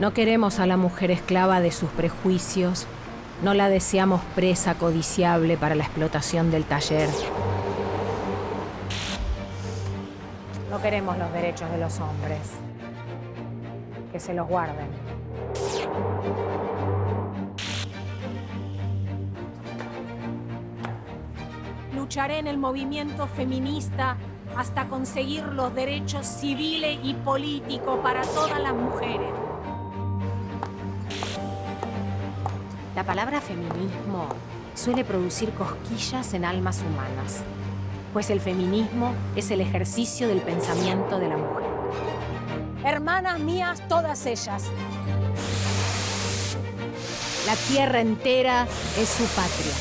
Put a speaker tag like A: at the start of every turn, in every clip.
A: No queremos a la mujer esclava de sus prejuicios. No la deseamos presa codiciable para la explotación del taller. No queremos los derechos de los hombres. Que se los guarden. Lucharé en el movimiento feminista hasta conseguir los derechos civiles y políticos para todas las mujeres. La palabra feminismo suele producir cosquillas en almas humanas, pues el feminismo es el ejercicio del pensamiento de la mujer. Hermanas mías, todas ellas. La tierra entera es su patria.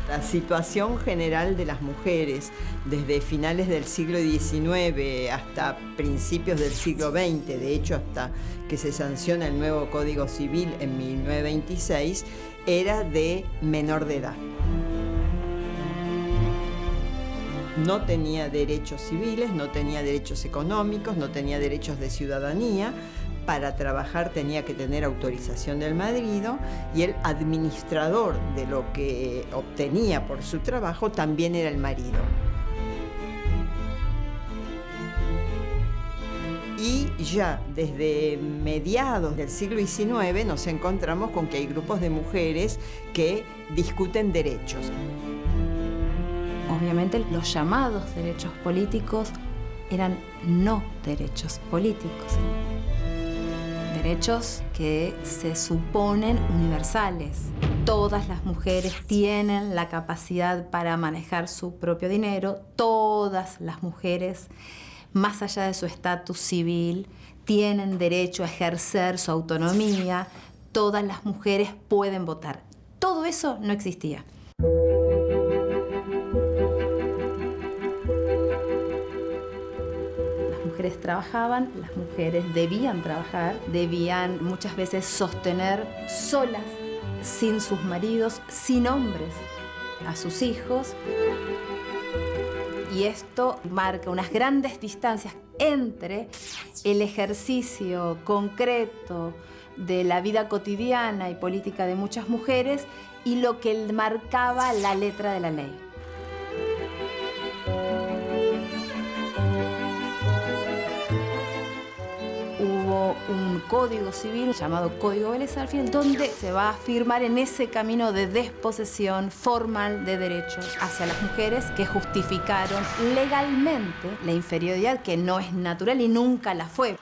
B: La situación general de las mujeres desde finales del siglo XIX hasta principios del siglo XX, de hecho hasta que se sanciona el nuevo Código Civil en 1926, era de menor de edad. No tenía derechos civiles, no tenía derechos económicos, no tenía derechos de ciudadanía. Para trabajar tenía que tener autorización del marido y el administrador de lo que obtenía por su trabajo también era el marido. Y ya desde mediados del siglo XIX nos encontramos con que hay grupos de mujeres que discuten derechos.
C: Obviamente los llamados derechos políticos eran no derechos políticos. Derechos que se suponen universales. Todas las mujeres tienen la capacidad para manejar su propio dinero. Todas las mujeres, más allá de su estatus civil, tienen derecho a ejercer su autonomía. Todas las mujeres pueden votar. Todo eso no existía. Las mujeres trabajaban, las mujeres debían trabajar, debían muchas veces sostener solas, sin sus maridos, sin hombres, a sus hijos. Y esto marca unas grandes distancias entre el ejercicio concreto de la vida cotidiana y política de muchas mujeres y lo que marcaba la letra de la ley. Hubo un código civil llamado Código Vélez Sarsfield, donde se va a firmar en ese camino de desposesión formal de derechos hacia las mujeres que justificaron legalmente la inferioridad que no es natural y nunca la fue.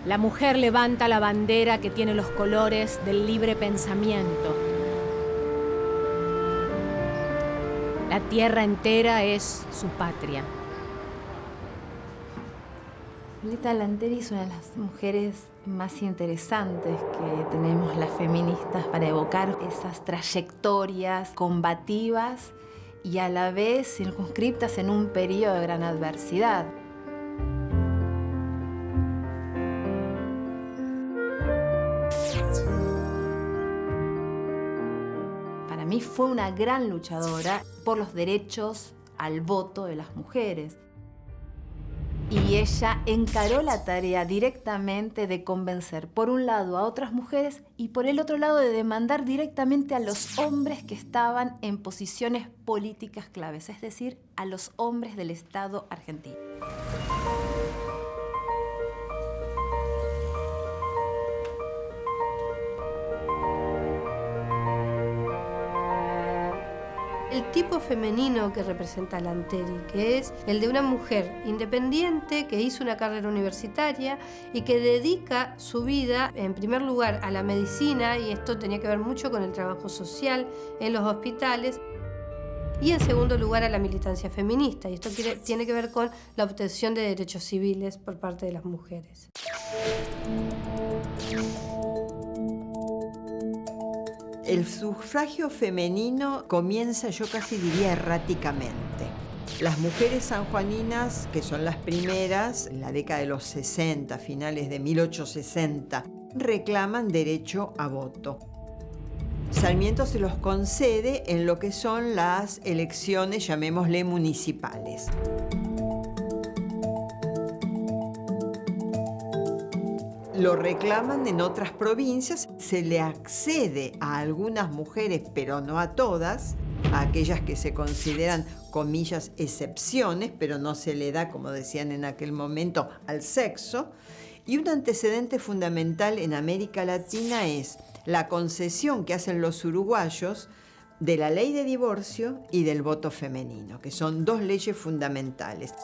A: La mujer levanta la bandera que tiene los colores del libre pensamiento. La tierra entera es su patria.
C: Violeta Lanteri es una de las mujeres más interesantes que tenemos las feministas para evocar esas trayectorias combativas y a la vez circunscriptas en un periodo de gran adversidad. Para mí fue una gran luchadora por los derechos al voto de las mujeres. Y ella encaró la tarea directamente de convencer, por un lado, a otras mujeres y por el otro lado, de demandar directamente a los hombres que estaban en posiciones políticas claves, es decir, a los hombres del Estado argentino.
D: El tipo femenino que representa Lanteri, que es el de una mujer independiente que hizo una carrera universitaria y que dedica su vida, en primer lugar, a la medicina, y esto tenía que ver mucho con el trabajo social en los hospitales. Y en segundo lugar a la militancia feminista, y esto tiene que ver con la obtención de derechos civiles por parte de las mujeres.
B: El sufragio femenino comienza, yo casi diría, erráticamente. Las mujeres sanjuaninas, que son las primeras, en la década de los 60, finales de 1860, reclaman derecho a voto. Sarmiento se los concede en lo que son las elecciones, llamémosle municipales. Lo reclaman en otras provincias, se le accede a algunas mujeres, pero no a todas, a aquellas que se consideran, comillas, excepciones, pero no se le da, como decían en aquel momento, al sexo. Y un antecedente fundamental en América Latina es la concesión que hacen los uruguayos de la ley de divorcio y del voto femenino, que son dos leyes fundamentales.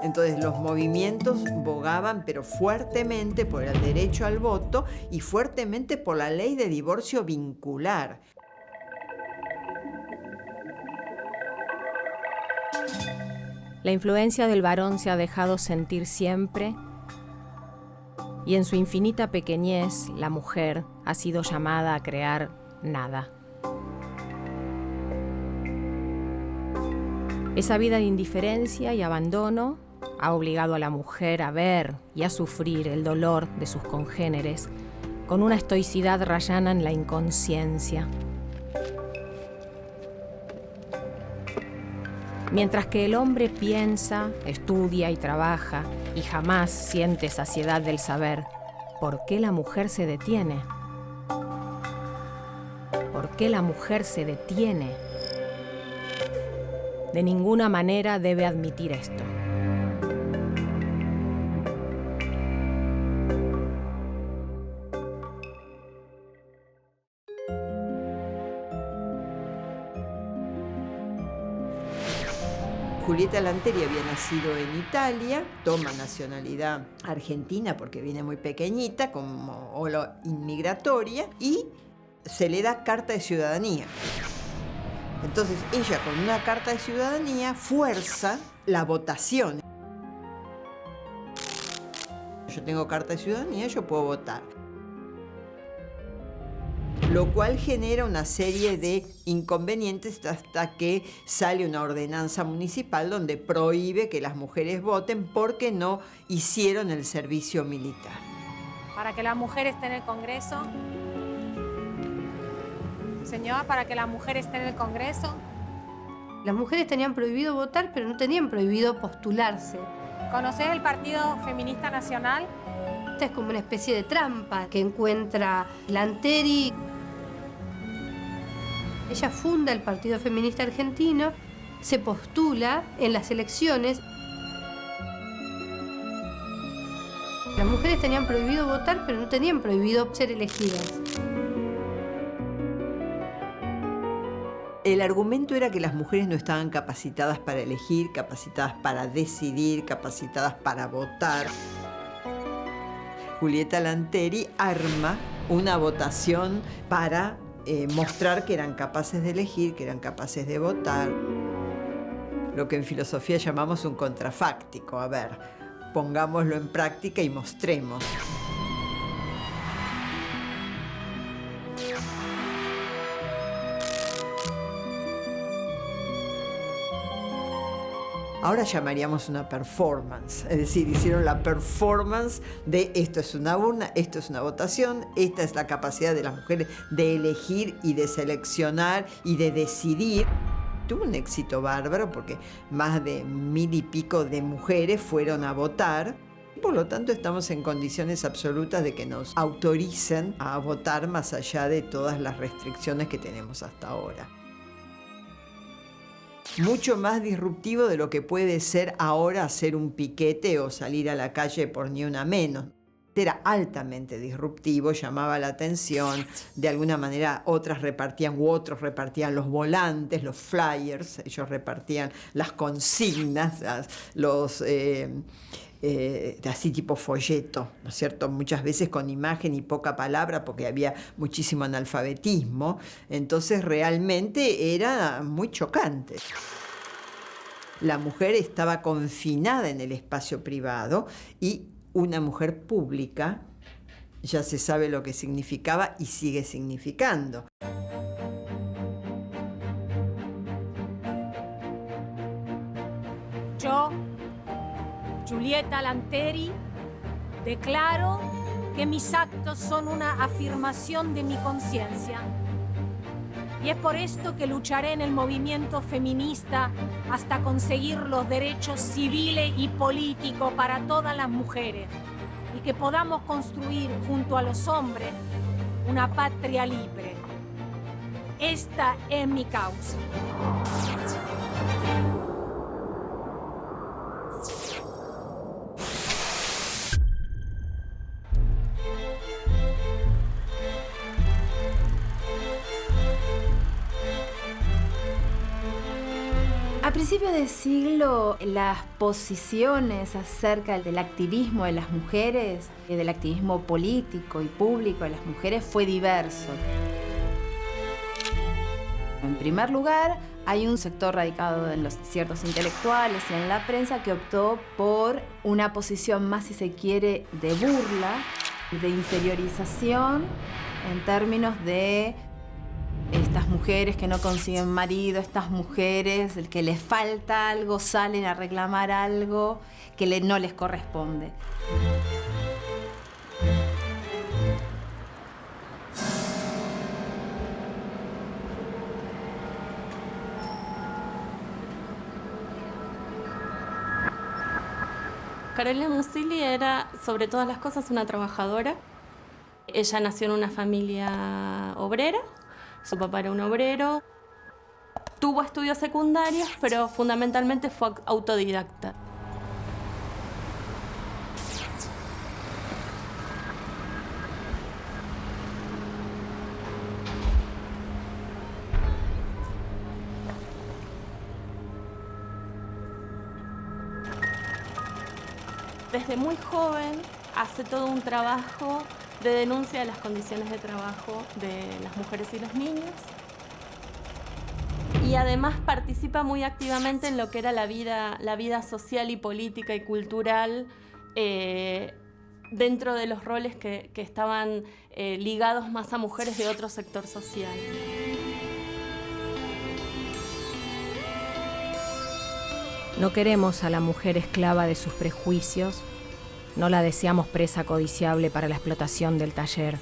B: Entonces los movimientos bogaban, pero fuertemente por el derecho al voto y fuertemente por la ley de divorcio vincular.
A: La influencia del varón se ha dejado sentir siempre, y en su infinita pequeñez la mujer ha sido llamada a crear nada. Esa vida de indiferencia y abandono ha obligado a la mujer a ver y a sufrir el dolor de sus congéneres con una estoicidad rayana en la inconsciencia. Mientras que el hombre piensa, estudia y trabaja y jamás siente saciedad del saber, ¿por qué la mujer se detiene? ¿Por qué la mujer se detiene? De ninguna manera debe admitir esto.
B: Julieta Lanteri había nacido en Italia, toma nacionalidad argentina porque viene muy pequeñita, como ola inmigratoria, y se le da carta de ciudadanía. Entonces ella, con una carta de ciudadanía, fuerza la votación. Yo tengo carta de ciudadanía, yo puedo votar. Lo cual genera una serie de inconvenientes hasta que sale una ordenanza municipal donde prohíbe que las mujeres voten porque no hicieron el servicio militar.
A: Para que la mujer esté en el Congreso. Señor, para que la mujer esté en el Congreso.
D: Las mujeres tenían prohibido votar, pero no tenían prohibido postularse.
A: ¿Conocés el Partido Feminista Nacional?
D: Esta es como una especie de trampa que encuentra Lanteri. Ella funda el Partido Feminista Argentino, se postula en las elecciones. Las mujeres tenían prohibido votar, pero no tenían prohibido ser elegidas.
B: El argumento era que las mujeres no estaban capacitadas para elegir, capacitadas para decidir, capacitadas para votar. Julieta Lanteri arma una votación para mostrar que eran capaces de elegir, que eran capaces de votar. Lo que en filosofía llamamos un contrafáctico. A ver, pongámoslo en práctica y mostremos. Ahora llamaríamos una performance, es decir, hicieron la performance de esto es una urna, esto es una votación, esta es la capacidad de las mujeres de elegir y de seleccionar y de decidir. Tuvo un éxito bárbaro porque más de 1000 y pico de mujeres fueron a votar. Por lo tanto, estamos en condiciones absolutas de que nos autoricen a votar más allá de todas las restricciones que tenemos hasta ahora. Mucho más disruptivo de lo que puede ser ahora hacer un piquete o salir a la calle por ni una menos. Era altamente disruptivo, llamaba la atención, de alguna manera otros repartían los volantes, los flyers, ellos repartían las consignas, así tipo folleto, ¿no es cierto? Muchas veces con imagen y poca palabra porque había muchísimo analfabetismo, entonces realmente era muy chocante. La mujer estaba confinada en el espacio privado y una mujer pública ya se sabe lo que significaba y sigue significando.
A: Yo, Giulietta Lanteri, declaro que mis actos son una afirmación de mi conciencia. Y es por esto que lucharé en el movimiento feminista hasta conseguir los derechos civiles y políticos para todas las mujeres y que podamos construir junto a los hombres una patria libre. Esta es mi causa.
C: A principios de siglo, las posiciones acerca del activismo de las mujeres, del activismo político y público de las mujeres fue diverso. En primer lugar, hay un sector radicado en los ciertos intelectuales y en la prensa que optó por una posición más, si se quiere, de burla, de inferiorización en términos de estas mujeres que no consiguen marido, estas mujeres que les falta algo, salen a reclamar algo que no les corresponde.
E: Carolina Musilli era, sobre todas las cosas, una trabajadora. Ella nació en una familia obrera. Su papá era un obrero, tuvo estudios secundarios, pero fundamentalmente fue autodidacta. Desde muy joven hace todo un trabajo de denuncia de las condiciones de trabajo de las mujeres y los niños. Y además participa muy activamente en lo que era la vida social y política y cultural dentro de los roles que estaban ligados más a mujeres de otro sector social.
A: No queremos a la mujer esclava de sus prejuicios. No la deseamos presa codiciable para la explotación del taller.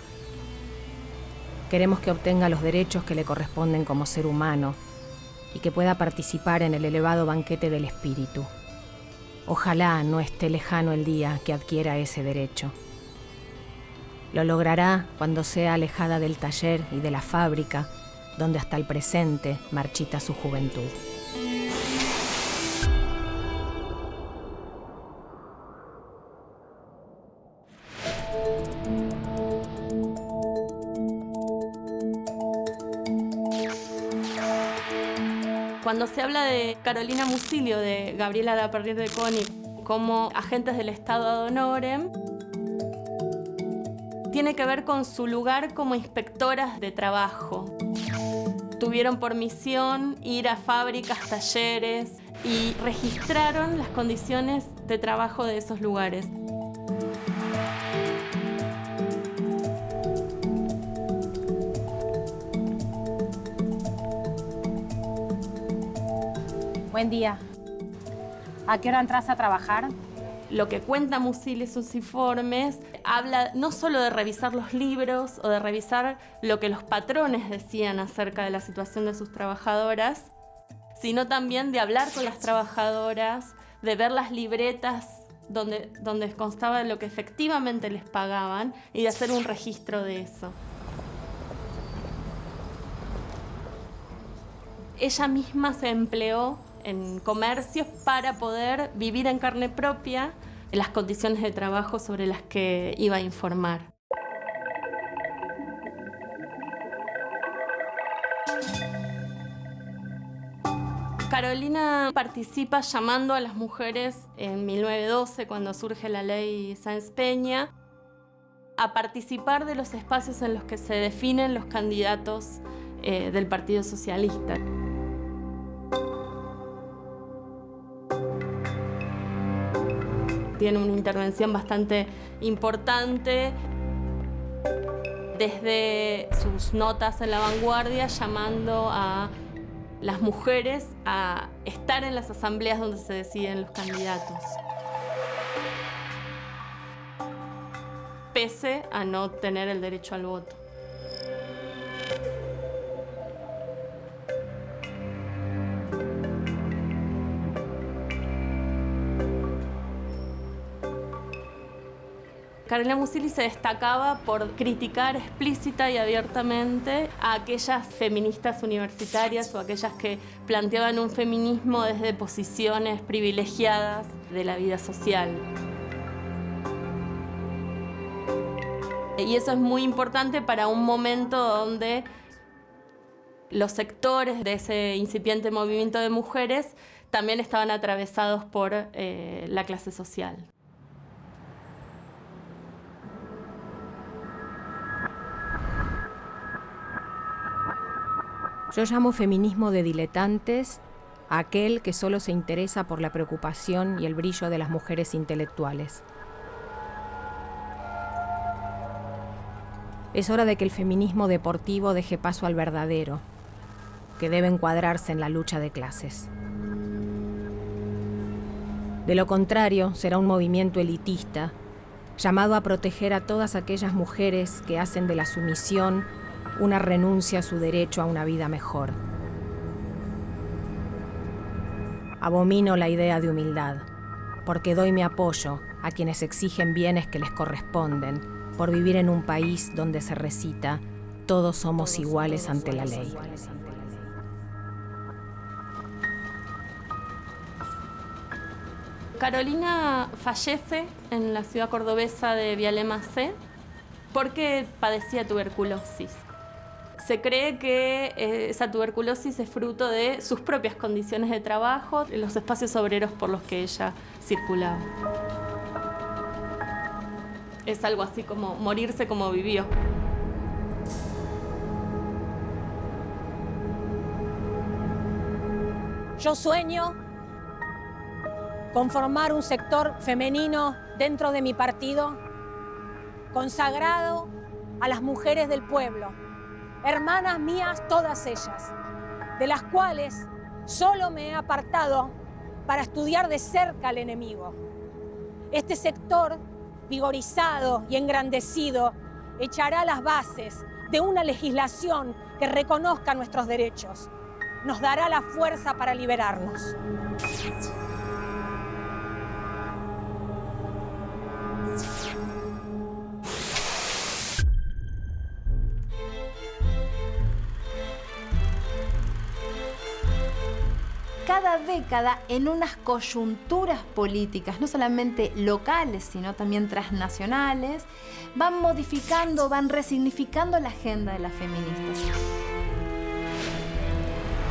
A: Queremos que obtenga los derechos que le corresponden como ser humano y que pueda participar en el elevado banquete del espíritu. Ojalá no esté lejano el día que adquiera ese derecho. Lo logrará cuando sea alejada del taller y de la fábrica, donde hasta el presente marchita su juventud.
E: Cuando se habla de Carolina Musilli o de Gabriela Lapierre de König como agentes del Estado ad honorem, tiene que ver con su lugar como inspectoras de trabajo. Tuvieron por misión ir a fábricas, talleres y registraron las condiciones de trabajo de esos lugares.
A: Buen día. ¿A qué hora entras a trabajar?
E: Lo que cuenta Musilli en sus informes habla no solo de revisar los libros o de revisar lo que los patrones decían acerca de la situación de sus trabajadoras, sino también de hablar con las trabajadoras, de ver las libretas donde constaba lo que efectivamente les pagaban y de hacer un registro de eso. Ella misma se empleó en comercios para poder vivir en carne propia las condiciones de trabajo sobre las que iba a informar. Carolina participa llamando a las mujeres en 1912, cuando surge la ley Sáenz Peña, a participar de los espacios en los que se definen los candidatos del Partido Socialista. Tiene una intervención bastante importante desde sus notas en La Vanguardia, llamando a las mujeres a estar en las asambleas donde se deciden los candidatos, pese a no tener el derecho al voto. Carolina Musilli se destacaba por criticar explícita y abiertamente a aquellas feministas universitarias o aquellas que planteaban un feminismo desde posiciones privilegiadas de la vida social. Y eso es muy importante para un momento donde los sectores de ese incipiente movimiento de mujeres también estaban atravesados por la clase social.
A: Yo llamo feminismo de diletantes a aquel que solo se interesa por la preocupación y el brillo de las mujeres intelectuales. Es hora de que el feminismo deportivo deje paso al verdadero, que debe encuadrarse en la lucha de clases. De lo contrario, será un movimiento elitista, llamado a proteger a todas aquellas mujeres que hacen de la sumisión una renuncia a su derecho a una vida mejor. Abomino la idea de humildad, porque doy mi apoyo a quienes exigen bienes que les corresponden, por vivir en un país donde se recita: todos somos iguales ante la ley.
E: Carolina fallece en la ciudad cordobesa de Vialema-C porque padecía tuberculosis. Se cree que esa tuberculosis es fruto de sus propias condiciones de trabajo, de los espacios obreros por los que ella circulaba. Es algo así como morirse como vivió.
F: Yo sueño con formar un sector femenino dentro de mi partido, consagrado a las mujeres del pueblo, hermanas mías todas ellas, de las cuales solo me he apartado para estudiar de cerca al enemigo. Este sector, vigorizado y engrandecido, echará las bases de una legislación que reconozca nuestros derechos. Nos dará la fuerza para liberarnos.
C: Cada década, en unas coyunturas políticas, no solamente locales, sino también transnacionales, van modificando, van resignificando la agenda de las feministas.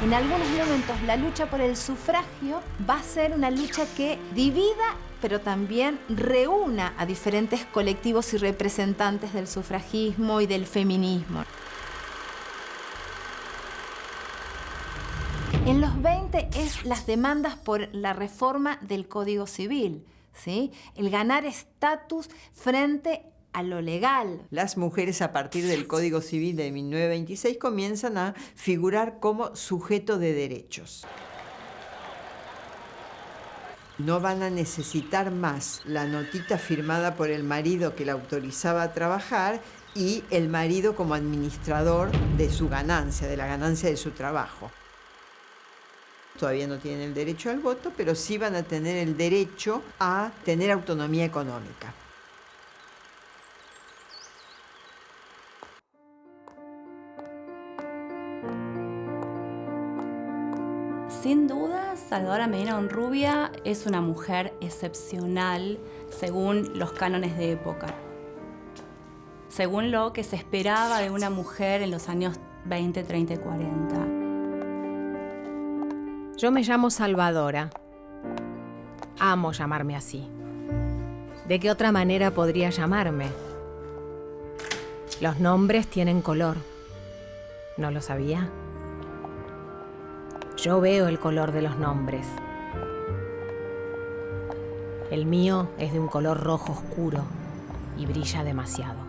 C: En algunos momentos, la lucha por el sufragio va a ser una lucha que divida, pero también reúna a diferentes colectivos y representantes del sufragismo y del feminismo. En los 20 es las demandas por la reforma del Código Civil, ¿sí? El ganar estatus frente a lo legal.
B: Las mujeres, a partir del Código Civil de 1926, comienzan a figurar como sujeto de derechos. No van a necesitar más la notita firmada por el marido que la autorizaba a trabajar y el marido como administrador de su ganancia, de la ganancia de su trabajo. Todavía no tienen el derecho al voto, pero sí van a tener el derecho a tener autonomía económica.
G: Sin duda, Salvadora Medina Honrubia es una mujer excepcional según los cánones de época, según lo que se esperaba de una mujer en los años 20, 30 y 40.
A: Yo me llamo Salvadora. Amo llamarme así. ¿De qué otra manera podría llamarme? Los nombres tienen color. ¿No lo sabía? Yo veo el color de los nombres. El mío es de un color rojo oscuro y brilla demasiado.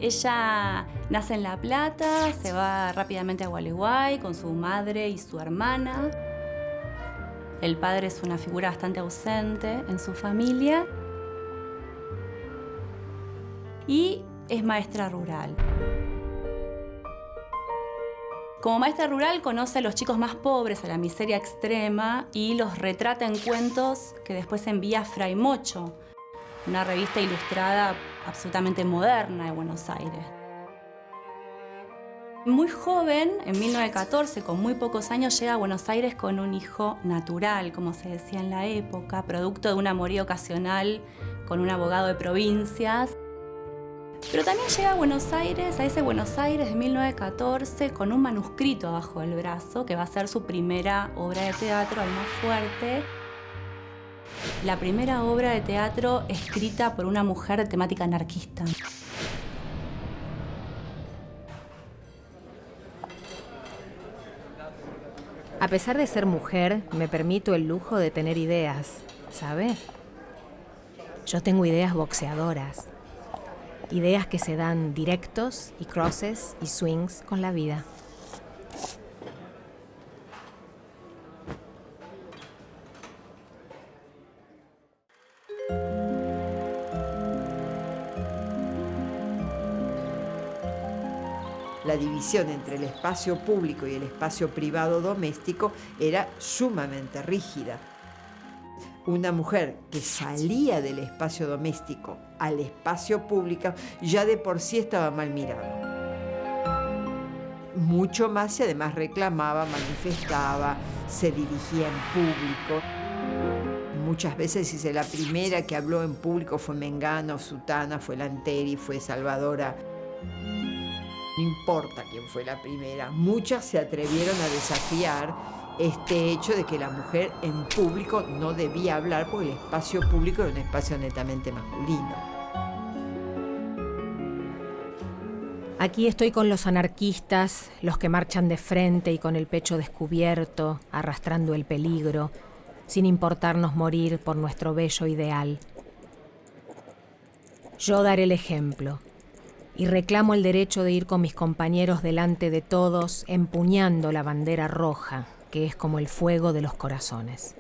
G: Ella nace en La Plata, se va rápidamente a Gualeguay con su madre y su hermana. El padre es una figura bastante ausente en su familia. Y es maestra rural. Como maestra rural conoce a los chicos más pobres, a la miseria extrema, y los retrata en cuentos que después envía a Fray Mocho, una revista ilustrada absolutamente moderna de Buenos Aires. Muy joven, en 1914, con muy pocos años, llega a Buenos Aires con un hijo natural, como se decía en la época, producto de un amorío ocasional con un abogado de provincias. Pero también llega a Buenos Aires, a ese Buenos Aires de 1914, con un manuscrito abajo del brazo, que va a ser su primera obra de teatro, al más fuerte. La primera obra de teatro escrita por una mujer de temática anarquista.
A: A pesar de ser mujer, me permito el lujo de tener ideas, ¿sabe? Yo tengo ideas boxeadoras. Ideas que se dan directos y crosses y swings con la vida.
B: La división entre el espacio público y el espacio privado doméstico era sumamente rígida. Una mujer que salía del espacio doméstico al espacio público ya de por sí estaba mal mirada. Mucho más si además reclamaba, manifestaba, se dirigía en público. Muchas veces dice, la primera que habló en público fue Mengano, Sutana, fue Lanteri, fue Salvadora. No importa quién fue la primera, muchas se atrevieron a desafiar este hecho de que la mujer en público no debía hablar porque el espacio público era un espacio netamente masculino.
A: Aquí estoy con los anarquistas, los que marchan de frente y con el pecho descubierto, arrastrando el peligro, sin importarnos morir por nuestro bello ideal. Yo daré el ejemplo. Y reclamo el derecho de ir con mis compañeros delante de todos, empuñando la bandera roja, que es como el fuego de los corazones.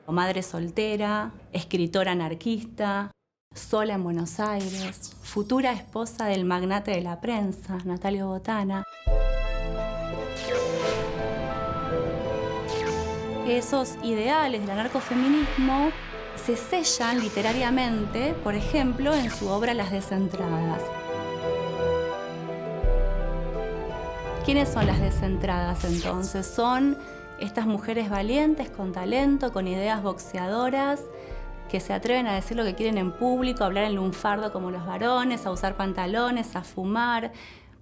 G: Madre soltera, escritora anarquista, sola en Buenos Aires, futura esposa del magnate de la prensa, Natalio Botana. Esos ideales del anarcofeminismo se sellan literariamente, por ejemplo, en su obra Las Descentradas. ¿Quiénes son las descentradas entonces? Son estas mujeres valientes, con talento, con ideas boxeadoras, que se atreven a decir lo que quieren en público, a hablar en lunfardo como los varones, a usar pantalones, a fumar,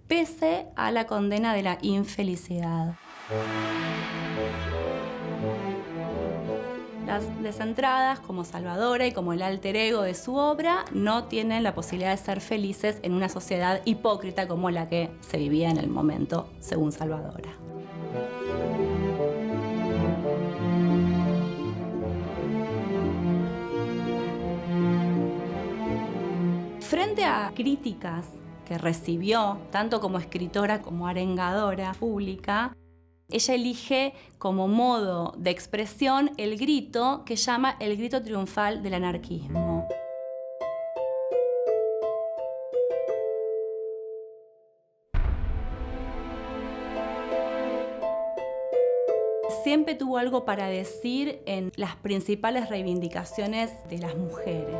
G: pese a la condena de la infelicidad. Las descentradas, como Salvadora y como el alter ego de su obra, no tienen la posibilidad de ser felices en una sociedad hipócrita como la que se vivía en el momento, según Salvadora. Frente a críticas que recibió, tanto como escritora como arengadora pública, ella elige como modo de expresión el grito que llama el grito triunfal del anarquismo. Siempre tuvo algo para decir en las principales reivindicaciones de las mujeres.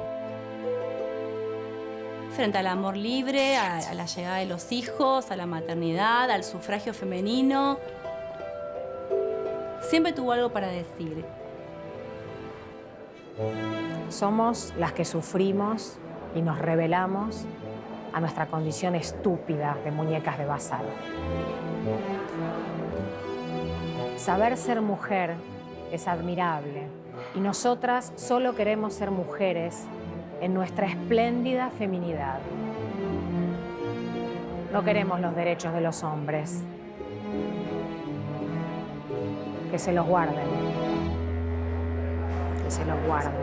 G: frente al amor libre, a la llegada de los hijos, a la maternidad, al sufragio femenino. Siempre tuvo algo para decir.
A: Somos las que sufrimos y nos rebelamos a nuestra condición estúpida de muñecas de basal. Saber ser mujer es admirable y nosotras solo queremos ser mujeres en nuestra espléndida feminidad. No queremos los derechos de los hombres. Que se los guarden. Que se los guarden.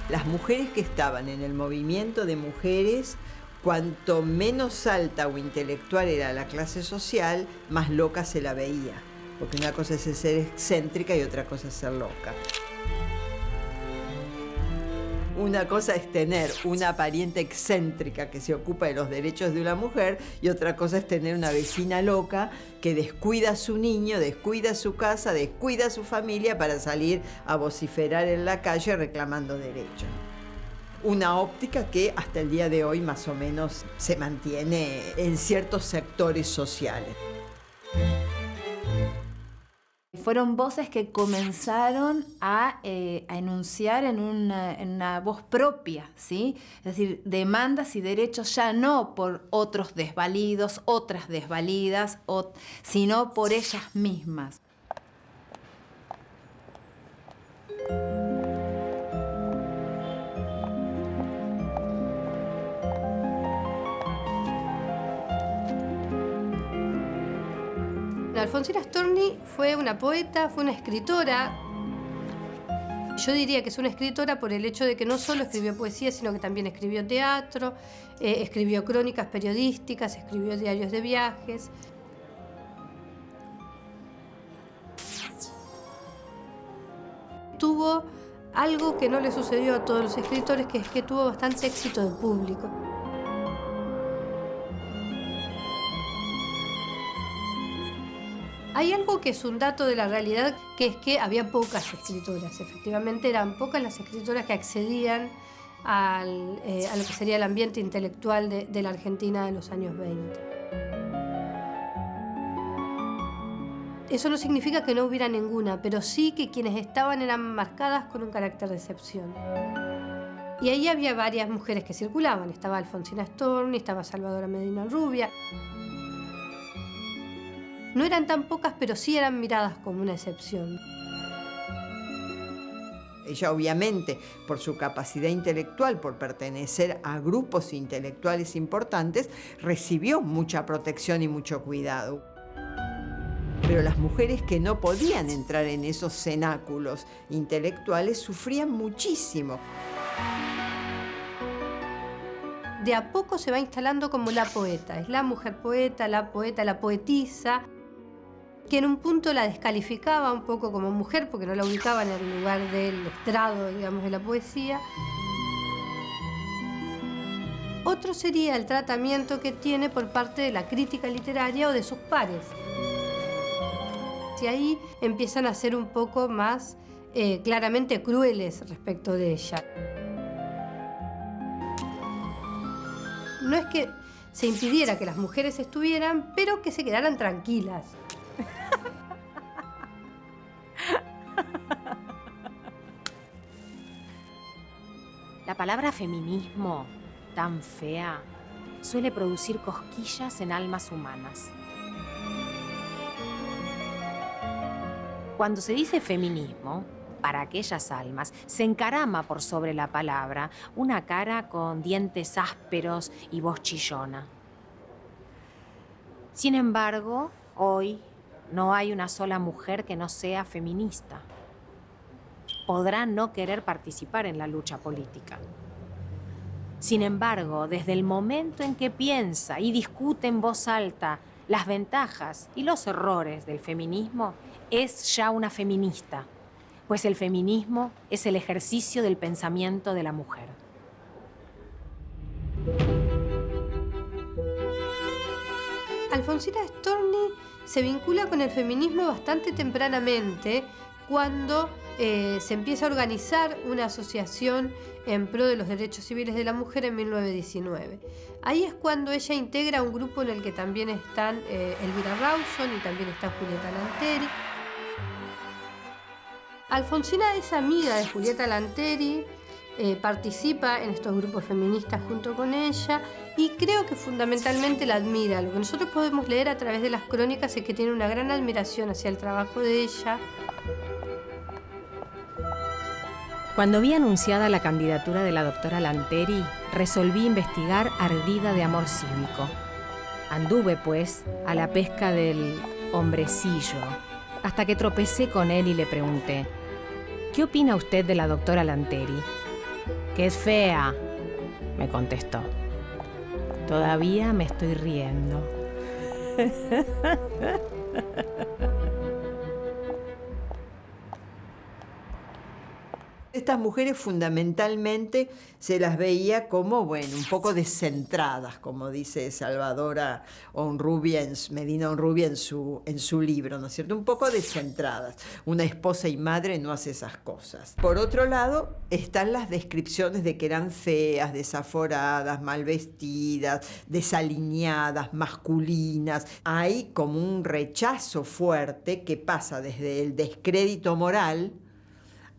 B: Las mujeres que estaban en el movimiento de mujeres, cuanto menos alta o intelectual era la clase social, más loca se la veía. Porque una cosa es ser excéntrica y otra cosa es ser loca. Una cosa es tener una pariente excéntrica que se ocupa de los derechos de una mujer y otra cosa es tener una vecina loca que descuida a su niño, descuida su casa, descuida a su familia para salir a vociferar en la calle reclamando derechos. Una óptica que hasta el día de hoy más o menos se mantiene en ciertos sectores sociales.
C: Fueron voces que comenzaron a enunciar en una voz propia, ¿sí? Es decir, demandas y derechos ya no por otros desvalidos, otras desvalidas, sino por ellas mismas.
D: Alfonsina Storni fue una poeta, fue una escritora. Yo diría que es una escritora por el hecho de que no solo escribió poesía, sino que también escribió teatro, escribió crónicas periodísticas, escribió diarios de viajes. Tuvo algo que no le sucedió a todos los escritores, que es que tuvo bastante éxito de público. Hay algo que es un dato de la realidad, que es que había pocas escritoras. Efectivamente, eran pocas las escritoras que accedían a lo que sería el ambiente intelectual de la Argentina de los años 20. Eso no significa que no hubiera ninguna, pero sí que quienes estaban eran marcadas con un carácter de excepción. Y ahí había varias mujeres que circulaban. Estaba Alfonsina Storni, estaba Salvadora Medina Rubia. No eran tan pocas, pero sí eran miradas como una excepción.
B: Ella obviamente, por su capacidad intelectual, por pertenecer a grupos intelectuales importantes, recibió mucha protección y mucho cuidado. Pero las mujeres que no podían entrar en esos cenáculos intelectuales sufrían muchísimo.
D: De a poco se va instalando como la poeta. Es la mujer poeta, la poetisa, que en un punto la descalificaba un poco como mujer porque no la ubicaba en el lugar del estrado, digamos, de la poesía. Otro sería el tratamiento que tiene por parte de la crítica literaria o de sus pares. Y ahí empiezan a ser un poco más claramente crueles respecto de ella. No es que se impidiera que las mujeres estuvieran, pero que se quedaran tranquilas.
A: La palabra feminismo, tan fea, suele producir cosquillas en almas humanas. Cuando se dice feminismo, para aquellas almas, se encarama por sobre la palabra una cara con dientes ásperos y voz chillona. Sin embargo, hoy no hay una sola mujer que no sea feminista. Podrá no querer participar en la lucha política. Sin embargo, desde el momento en que piensa y discute en voz alta las ventajas y los errores del feminismo, es ya una feminista, pues el feminismo es el ejercicio del pensamiento de la mujer.
D: Alfonsina Storni se vincula con el feminismo bastante tempranamente, cuando se empieza a organizar una asociación en pro de los derechos civiles de la mujer en 1919. Ahí es cuando ella integra un grupo en el que también están Elvira Rawson y también está Julieta Lanteri. Alfonsina es amiga de Julieta Lanteri, participa en estos grupos feministas junto con ella y creo que fundamentalmente la admira. Lo que nosotros podemos leer a través de las crónicas es que tiene una gran admiración hacia el trabajo de ella.
A: Cuando vi anunciada la candidatura de la doctora Lanteri, resolví investigar ardida de amor cívico. Anduve, pues, a la pesca del hombrecillo, hasta que tropecé con él y le pregunté: ¿qué opina usted de la doctora Lanteri? Que es fea, me contestó. Todavía me estoy riendo.
B: Estas mujeres fundamentalmente se las veía como, bueno, un poco descentradas, como dice Salvadora Honrubia, Medina Honrubia en su libro, ¿no es cierto? Un poco descentradas. Una esposa y madre no hace esas cosas. Por otro lado, están las descripciones de que eran feas, desaforadas, mal vestidas, desalineadas, masculinas. Hay como un rechazo fuerte que pasa desde el descrédito moral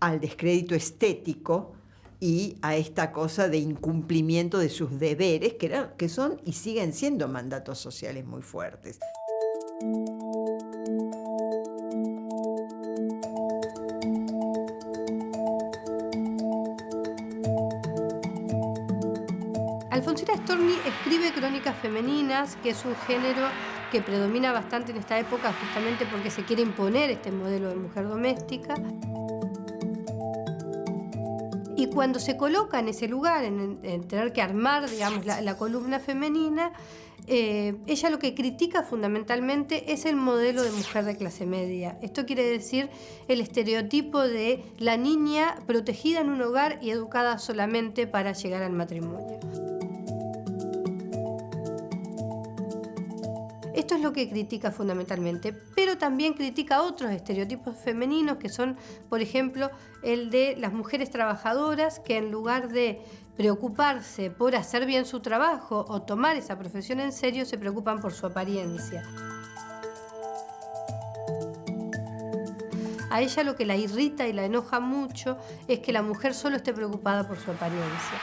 B: al descrédito estético y a esta cosa de incumplimiento de sus deberes, que son y siguen siendo mandatos sociales muy fuertes.
D: Alfonsina Storni escribe crónicas femeninas, que es un género que predomina bastante en esta época justamente porque se quiere imponer este modelo de mujer doméstica. Y cuando se coloca en ese lugar, en tener que armar, digamos, la columna femenina, ella lo que critica fundamentalmente es el modelo de mujer de clase media. Esto quiere decir el estereotipo de la niña protegida en un hogar y educada solamente para llegar al matrimonio. Esto es lo que critica fundamentalmente, pero también critica otros estereotipos femeninos que son, por ejemplo, el de las mujeres trabajadoras que en lugar de preocuparse por hacer bien su trabajo o tomar esa profesión en serio, se preocupan por su apariencia. A ella lo que la irrita y la enoja mucho es que la mujer solo esté preocupada por su apariencia.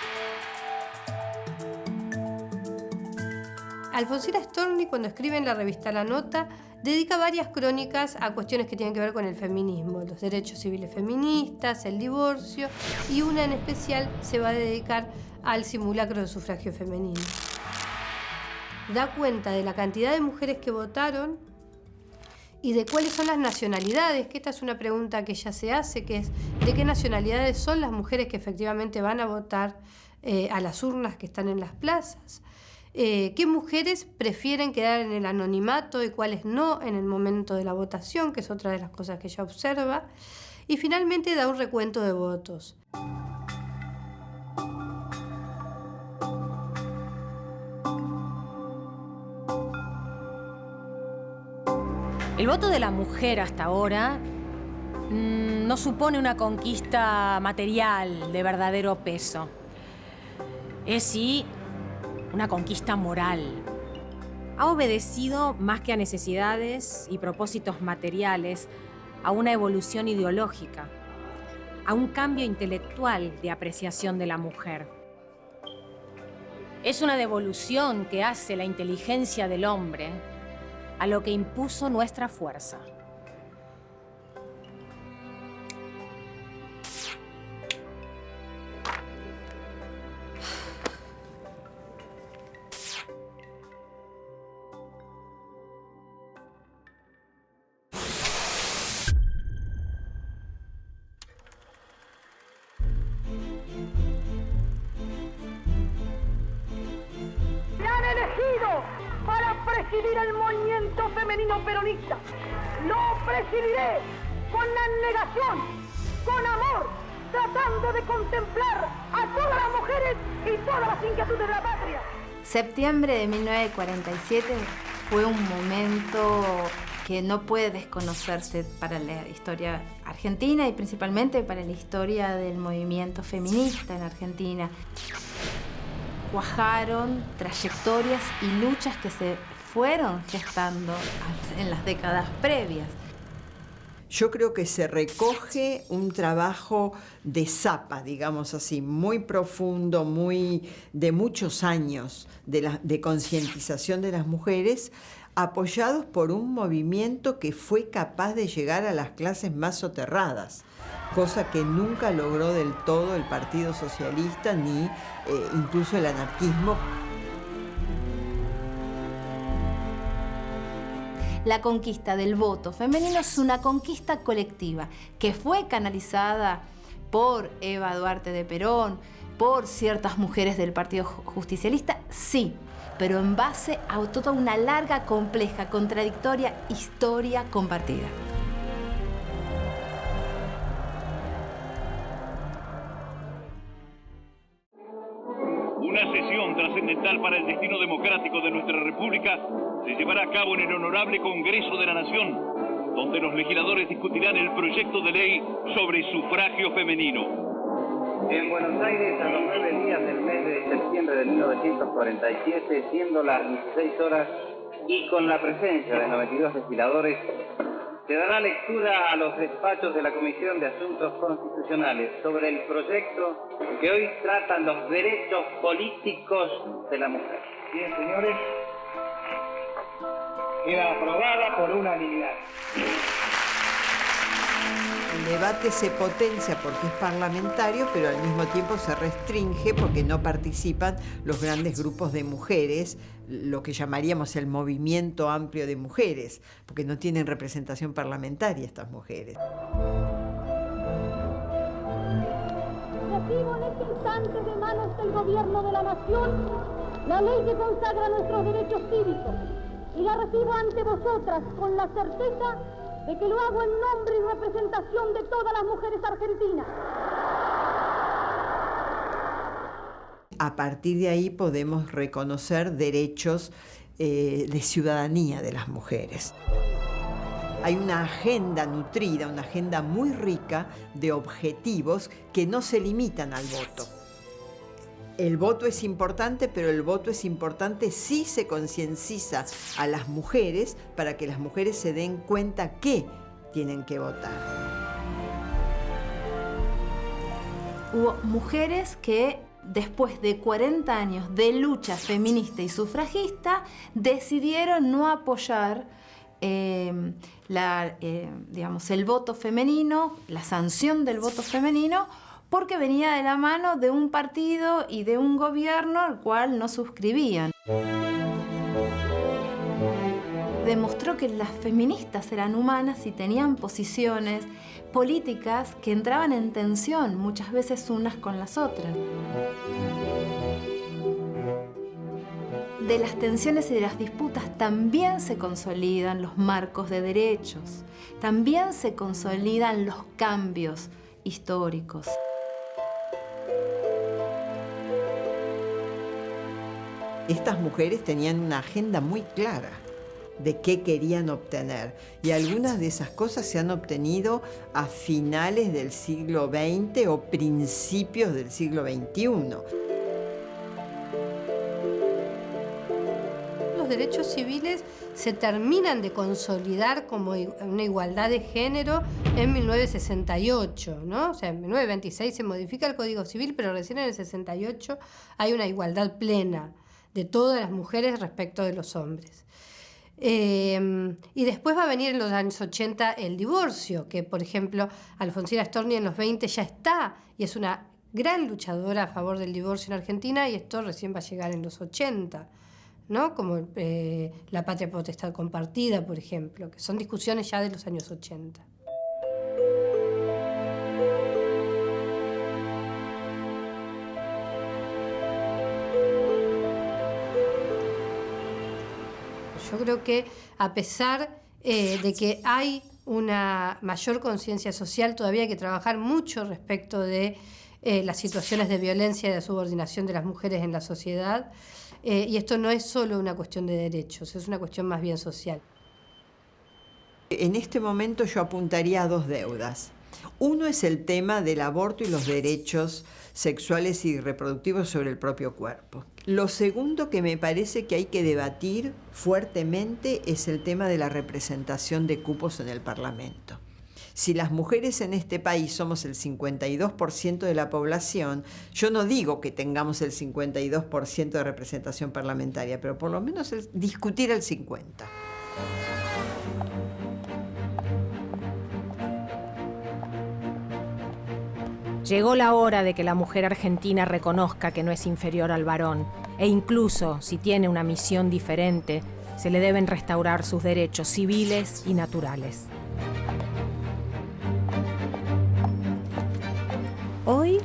D: Alfonsina Storni, cuando escribe en la revista La Nota, dedica varias crónicas a cuestiones que tienen que ver con el feminismo, los derechos civiles feministas, el divorcio, y una en especial se va a dedicar al simulacro de sufragio femenino. Da cuenta de la cantidad de mujeres que votaron y de cuáles son las nacionalidades, que esta es una pregunta que ella se hace, que es de qué nacionalidades son las mujeres que efectivamente van a votar a las urnas que están en las plazas. ¿Qué mujeres prefieren quedar en el anonimato y cuáles no en el momento de la votación?, que es otra de las cosas que ella observa. Y finalmente da un recuento de votos.
A: El voto de la mujer hasta ahora no supone una conquista material de verdadero peso. Es sí una conquista moral. Ha obedecido más que a necesidades y propósitos materiales, a una evolución ideológica, a un cambio intelectual de apreciación de la mujer. Es una devolución que hace la inteligencia del hombre a lo que impuso nuestra fuerza.
H: Presidir el movimiento femenino peronista. Lo presidiré con abnegación, con amor, tratando de contemplar a todas las mujeres y todas las inquietudes de la patria.
C: Septiembre de 1947 fue un momento que no puede desconocerse para la historia argentina y principalmente para la historia del movimiento feminista en Argentina. Cuajaron trayectorias y luchas que se fueron gestando en las décadas previas.
B: Yo creo que se recoge un trabajo de zapa, digamos así, muy profundo, de muchos años de concientización de las mujeres, apoyados por un movimiento que fue capaz de llegar a las clases más soterradas, cosa que nunca logró del todo el Partido Socialista ni incluso el anarquismo.
C: La conquista del voto femenino es una conquista colectiva que fue canalizada por Eva Duarte de Perón, por ciertas mujeres del Partido Justicialista, sí, pero en base a toda una larga, compleja, contradictoria historia compartida.
I: Una sesión trascendental para el destino democrático de nuestra República se llevará a cabo en el Honorable Congreso de la Nación, donde los legisladores discutirán el proyecto de ley sobre sufragio femenino.
J: En Buenos Aires, a los 9 días del mes de septiembre de 1947, siendo las 16 horas y con la presencia de 92 legisladores, se dará lectura a los despachos de la Comisión de Asuntos Constitucionales sobre el proyecto que hoy tratan los derechos políticos de la mujer. Bien, señores, queda aprobada por unanimidad.
B: El debate se potencia porque es parlamentario, pero al mismo tiempo se restringe porque no participan los grandes grupos de mujeres, lo que llamaríamos el movimiento amplio de mujeres, porque no tienen representación parlamentaria estas mujeres.
H: Recibo en este instante de manos del Gobierno de la Nación la ley que consagra nuestros derechos cívicos y la recibo ante vosotras con la certeza de que lo hago en nombre y representación de todas las mujeres argentinas.
B: A partir de ahí podemos reconocer derechos de ciudadanía de las mujeres. Hay una agenda nutrida, una agenda muy rica de objetivos que no se limitan al voto. El voto es importante, pero el voto es importante si se concienciza a las mujeres para que las mujeres se den cuenta que tienen que votar.
C: Hubo mujeres que después de 40 años de lucha feminista y sufragista decidieron no apoyar el voto femenino, la sanción del voto femenino, porque venía de la mano de un partido y de un gobierno al cual no suscribían. Demostró que las feministas eran humanas y tenían posiciones políticas que entraban en tensión, muchas veces unas con las otras. De las tensiones y de las disputas también se consolidan los marcos de derechos, también se consolidan los cambios históricos.
B: Estas mujeres tenían una agenda muy clara de qué querían obtener. Y algunas de esas cosas se han obtenido a finales del siglo XX o principios del siglo XXI.
D: Los derechos civiles se terminan de consolidar como una igualdad de género en 1968, ¿no? O sea, en 1926 se modifica el Código Civil, pero recién en el 68 hay una igualdad plena de todas las mujeres respecto de los hombres. Y después va a venir en los años 80 el divorcio, que por ejemplo Alfonsina Storni en los 20 ya está y es una gran luchadora a favor del divorcio en Argentina, y esto recién va a llegar en los 80, ¿no? Como la patria potestad compartida, por ejemplo, que son discusiones ya de los años 80. Yo creo que a pesar de que hay una mayor conciencia social, todavía hay que trabajar mucho respecto de las situaciones de violencia y de subordinación de las mujeres en la sociedad. Y esto no es solo una cuestión de derechos, es una cuestión más bien social.
B: En este momento yo apuntaría a 2 deudas. Uno es el tema del aborto y los derechos sexuales y reproductivos sobre el propio cuerpo. Lo segundo que me parece que hay que debatir fuertemente es el tema de la representación de cupos en el Parlamento. Si las mujeres en este país somos el 52% de la población, yo no digo que tengamos el 52% de representación parlamentaria, pero por lo menos discutir el 50%.
A: Llegó la hora de que la mujer argentina reconozca que no es inferior al varón, e incluso, si tiene una misión diferente, se le deben restaurar sus derechos civiles y naturales. Hoy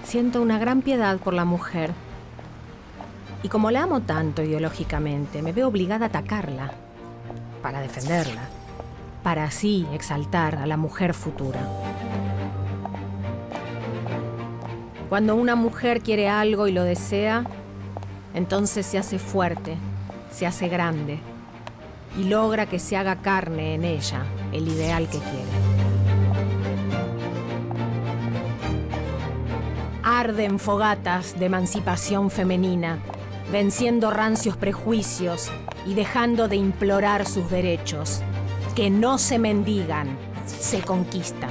A: siento una gran piedad por la mujer, y como la amo tanto ideológicamente, me veo obligada a atacarla, para defenderla, para así exaltar a la mujer futura. Cuando una mujer quiere algo y lo desea, entonces se hace fuerte, se hace grande y logra que se haga carne en ella el ideal que quiere. Arden fogatas de emancipación femenina, venciendo rancios prejuicios y dejando de implorar sus derechos, que no se mendigan, se conquistan.